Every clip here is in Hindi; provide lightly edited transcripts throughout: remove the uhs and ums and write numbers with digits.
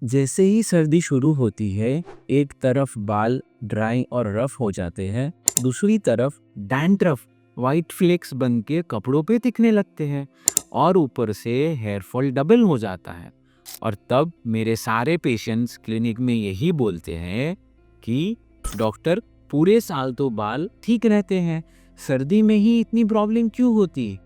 जैसे ही सर्दी शुरू होती है, एक तरफ बाल ड्राई और रफ हो जाते हैं, दूसरी तरफ डैंड्रफ वाइट फ्लेक्स बन के कपड़ों पे दिखने लगते हैं और ऊपर से हेयर फॉल डबल हो जाता है। और तब मेरे सारे पेशेंट्स क्लिनिक में यही बोलते हैं कि डॉक्टर, पूरे साल तो बाल ठीक रहते हैं, सर्दी में ही इतनी प्रॉब्लम क्यों होती?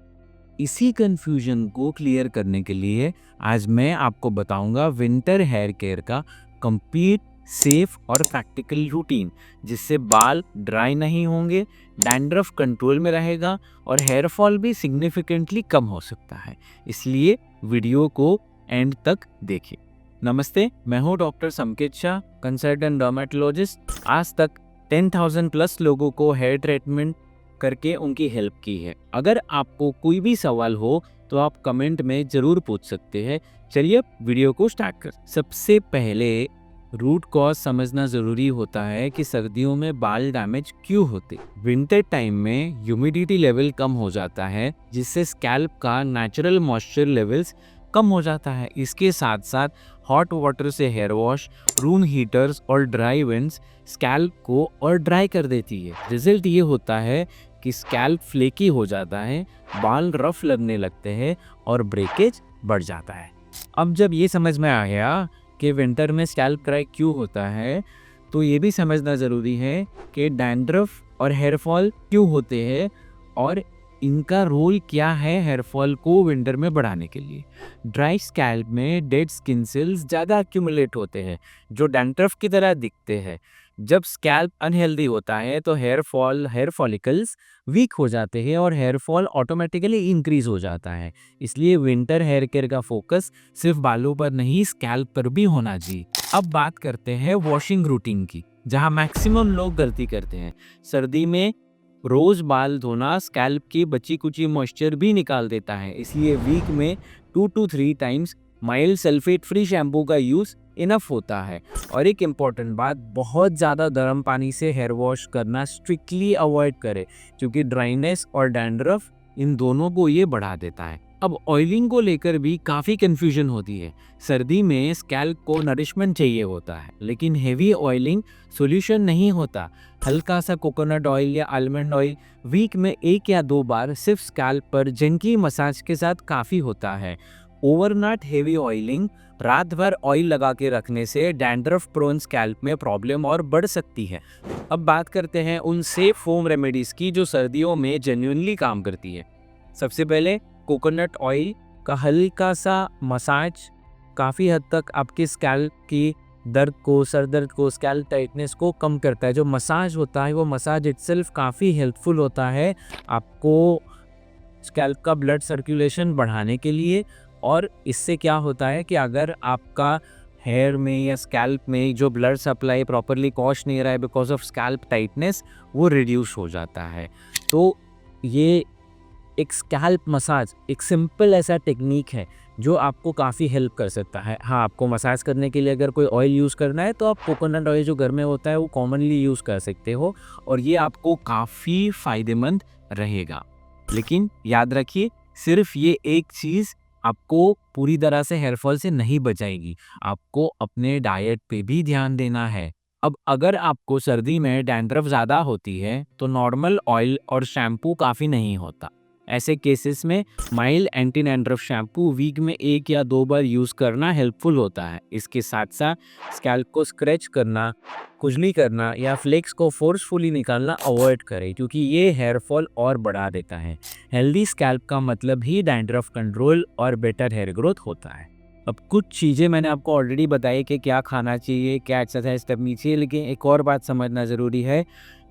इसी कंफ्यूजन को क्लियर करने के लिए आज मैं आपको बताऊंगा विंटर हेयर केयर का कंप्लीट, सेफ और प्रैक्टिकल रूटीन, जिससे बाल ड्राई नहीं होंगे, डैंड्रफ कंट्रोल में रहेगा और हेयर फॉल भी सिग्निफिकेंटली कम हो सकता है। इसलिए वीडियो को एंड तक देखें। नमस्ते, मैं हूं डॉक्टर संकेत शाह, कंसल्टेंट डर्मेटोलॉजिस्ट। आज तक 10,000 प्लस लोगों को हेयर ट्रीटमेंट करके उनकी हेल्प की है। अगर आपको कोई भी सवाल हो तो आप कमेंट में ज़रूर पूछ सकते हैं। चलिए अब वीडियो को स्टार्ट कर। सबसे पहले रूट कॉज समझना ज़रूरी होता है कि सर्दियों में बाल डैमेज क्यों होते। विंटर टाइम में ह्यूमिडिटी लेवल कम हो जाता है, जिससे स्कैल्प का नेचुरल मॉइस्चर लेवल्स कम हो जाता है। इसके साथ साथ हॉट वाटर से हेयर वॉश, रूम हीटर्स और ड्राई विंड्स स्कैल्प को और ड्राई कर देती है। रिजल्ट ये होता है कि स्कैल्प फ्लेकी हो जाता है, बाल रफ लगने लगते हैं और ब्रेकेज बढ़ जाता है। अब जब ये समझ में आ गया कि विंटर में स्कैल्प ड्राई क्यों होता है, तो ये भी समझना ज़रूरी है कि डैंड्रफ और हेयर फॉल क्यों होते हैं और इनका रोल क्या है हेयर फॉल को विंटर में बढ़ाने के लिए। ड्राई स्कैल्प में डेड स्किन सेल्स ज़्यादा एक्यूमुलेट होते हैं, जो डैंड्रफ की तरह दिखते हैं। जब स्कैल्प अनहेल्दी होता है तो हेयर फॉलिकल्स वीक हो जाते हैं और हेयर फॉल ऑटोमेटिकली इंक्रीज हो जाता है। इसलिए विंटर हेयर केयर का फोकस सिर्फ बालों पर नहीं, स्कैल्प पर भी होना चाहिए। अब बात करते हैं वॉशिंग रूटीन की, जहां मैक्सिमम लोग गलती करते हैं। सर्दी में रोज बाल धोना स्कैल्प की बची कुची मॉइस्चर भी निकाल देता है, इसलिए वीक में 2 to 3 times mild sulphate free shampoo का यूज़ इनफ होता है। और एक इम्पॉर्टेंट बात, बहुत ज़्यादा गर्म पानी से हेयर वॉश करना स्ट्रिक्टली अवॉइड करें, क्योंकि ड्राइनेस और डैंड्रफ इन दोनों को ये बढ़ा देता है। अब ऑयलिंग को लेकर भी काफ़ी कंफ्यूजन होती है। सर्दी में स्कैल्प को नरिशमेंट चाहिए होता है, लेकिन हेवी ऑयलिंग सॉल्यूशन नहीं होता। हल्का सा कोकोनट ऑयल या आलमंड ऑयल वीक में 1 या 2 बार सिर्फ स्कैल्प पर जेंटली मसाज के साथ काफ़ी होता है। ओवरनाइट हेवी ऑयलिंग, रात भर ऑयल लगा के रखने से डैंड्रफ प्रोन स्कैल्प में प्रॉब्लम और बढ़ सकती है। अब बात करते हैं उन सेफ होम रेमेडीज़ की जो सर्दियों में जेन्युइनली काम करती है। सबसे पहले कोकोनट ऑयल का हल्का सा मसाज काफ़ी हद तक आपके स्कैल्प की दर्द को, सर दर्द को, स्कैल्प टाइटनेस को कम करता है। जो मसाज होता है वो मसाज इटसेल्फ काफ़ी हेल्पफुल होता है आपको स्कैल्प का ब्लड सर्कुलेशन बढ़ाने के लिए। और इससे क्या होता है कि अगर आपका हेयर में या स्कैल्प में जो ब्लड सप्लाई प्रॉपरली पहुंच नहीं रहा है बिकॉज ऑफ स्कैल्प टाइटनेस, वो रिड्यूस हो जाता है। तो ये एक स्कैल्प मसाज एक सिंपल ऐसा टेक्निक है जो आपको काफ़ी हेल्प कर सकता है। हाँ, आपको मसाज करने के लिए अगर कोई ऑयल यूज़ करना है तो आप कोकोनट ऑयल जो घर में होता है वो कॉमनली यूज़ कर सकते हो और ये आपको काफ़ी फ़ायदेमंद रहेगा। लेकिन याद रखिए, सिर्फ ये एक चीज़ आपको पूरी तरह से हेयर फॉल से नहीं बचाएगी। आपको अपने डाइट पे भी ध्यान देना है। अब अगर आपको सर्दी में डैंड्रफ ज़्यादा होती है तो नॉर्मल ऑयल और शैम्पू काफ़ी नहीं होता। ऐसे केसेस में mild anti dandruff shampoo week में 1 या 2 बार यूज़ करना हेल्पफुल होता है। इसके साथ साथ स्कैल्प को स्क्रैच करना, खुजली करना या फ्लेक्स को फोर्सफुली निकालना अवॉइड करें, क्योंकि ये हेयर फॉल और बढ़ा देता है। हेल्दी स्कैल्प का मतलब ही डैंड्रफ कंट्रोल और बेटर हेयर ग्रोथ होता है। अब कुछ चीज़ें मैंने आपको ऑलरेडी बताई कि क्या खाना चाहिए, क्या एक्सरसाइज करनी चाहिए, लेकिन एक और बात समझना ज़रूरी है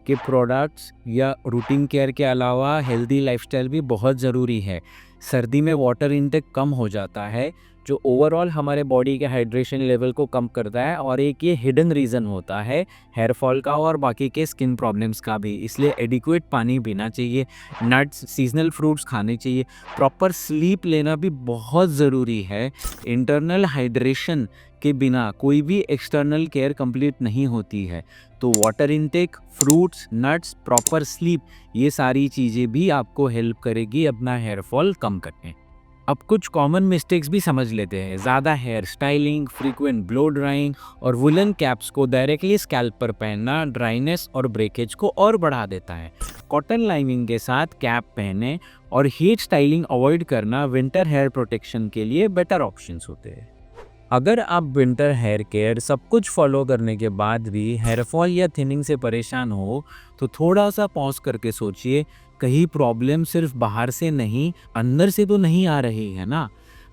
कि प्रोडक्ट्स या रूटीन केयर के अलावा हेल्दी लाइफस्टाइल भी बहुत ज़रूरी है। सर्दी में वाटर इंटेक कम हो जाता है, जो ओवरऑल हमारे बॉडी के हाइड्रेशन लेवल को कम करता है और एक ये हिडन रीज़न होता है हेयर फॉल का और बाकी के स्किन प्रॉब्लम्स का भी। इसलिए एडिक्वेट पानी पीना चाहिए, नट्स, सीजनल फ्रूट्स खाने चाहिए, प्रॉपर स्लीप लेना भी बहुत ज़रूरी है। इंटरनल हाइड्रेशन के बिना कोई भी एक्सटर्नल केयर कंप्लीट नहीं होती है। तो water intake, fruits, nuts, proper sleep, ये सारी चीज़ें भी आपको हेल्प करेगी अपना हेयर फॉल कम करने। अब कुछ कॉमन मिस्टेक्स भी समझ लेते हैं। ज़्यादा hair styling, frequent blow drying और वुलन कैप्स को डायरेक्टली स्कैल्प पर पहनना ड्राइनेस और ब्रेकेज को और बढ़ा देता है। कॉटन लाइनिंग के साथ कैप पहने और हीट स्टाइलिंग अवॉइड करना विंटर हेयर प्रोटेक्शन के लिए बेटर ऑप्शंस होते हैं। अगर आप विंटर हेयर केयर सब कुछ फॉलो करने के बाद भी हेयर फॉल या थिनिंग से परेशान हो, तो थोड़ा सा पॉज करके सोचिए, कहीं प्रॉब्लम सिर्फ बाहर से नहीं, अंदर से तो नहीं आ रही है ना।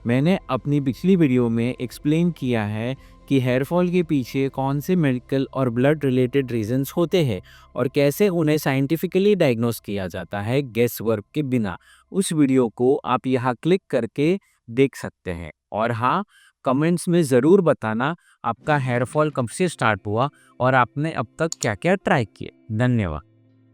मैंने अपनी पिछली वीडियो में एक्सप्लेन किया है कि हेयर फॉल के पीछे कौन से मेडिकल और ब्लड रिलेटेड रीजंस होते हैं और कैसे उन्हें साइंटिफिकली डायग्नोस किया जाता है गेस वर्क के बिना। उस वीडियो को आप यहाँ क्लिक करके देख सकते हैं। और हाँ, कमेंट्स में ज़रूर बताना आपका हेयर फॉल कब से स्टार्ट हुआ और आपने अब तक क्या क्या ट्राई किए। धन्यवाद।